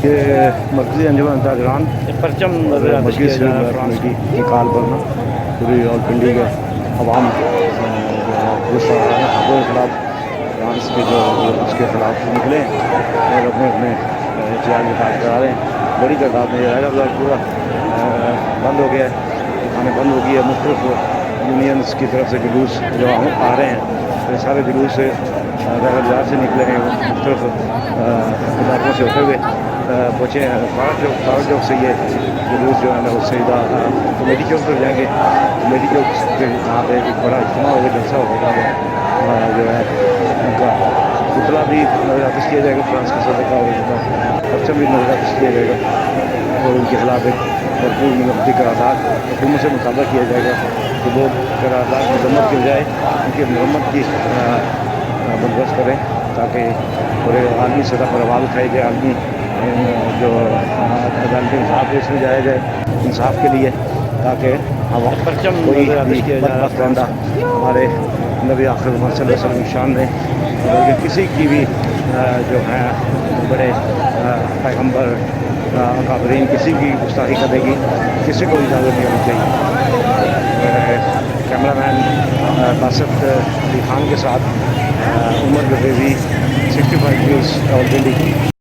کہ مرکزی انجمن تاجران پرچم مرکز کمیٹی کی کال پر نا پوری راول پنڈی کے عوام خبروں کے خلاف فرانس کے جو اس کے خلاف نکلے اور اپنے اپنے احتجاج دکھا کرا رہے ہیں. بڑی تعداد میں راجہ بازار پورا بند ہو گیا ہے, دکانیں بند ہو گئی ہے. مختلف یونینس کی طرف سے جلوس جو آ رہے ہیں, یہ سارے جلوس راجہ بازار سے نکلے ہیں, مختلف علاقوں سے ہوتے ہوئے پہنچے ہیں فاروق چوک سے. یہ جلوس جو ہے نا وہ سیدھا کمیٹی چوک پر جائیں گے. کمیٹی چوک کے وہاں پہ ایک بڑا اجتماع ہوگا, جلسہ ہوگا, جو ہے ان کا پتلا بھی نظر کیا جائے گا فرانس کے صدر کا, اور ان کا پرچم بھی نظر کیا جائے گا, اور ان کے خلاف ایک بھرپور منظمتی قرارداد حکومت سے مطالبہ کیا جائے گا کہ وہ قرارداد مذمت کی بجائے ان کی مرمت کی بندوبست کریں, تاکہ پورے عالمی سطح پر آواز اٹھائی جائے, عالمی جو عدالتی انصاف ہے اس میں جایا جائے انصاف کے لیے, تاکہ پرچم کوئی بھی کیا جا رہا ہے بدبخت فرانس بندہ کا. ہمارے نبی آخر محمد صلی اللہ علیہ وسلم کی شان میں, بلکہ کسی کی بھی جو ہیں بڑے پیغمبر اکابرین کسی کی گستاخی کرنے کی کسی کو اجازت نہیں ہونی چاہیے. کیمرہ مین باسط علی خان کے ساتھ عمر بریلوی 65 نیوز راولپنڈی.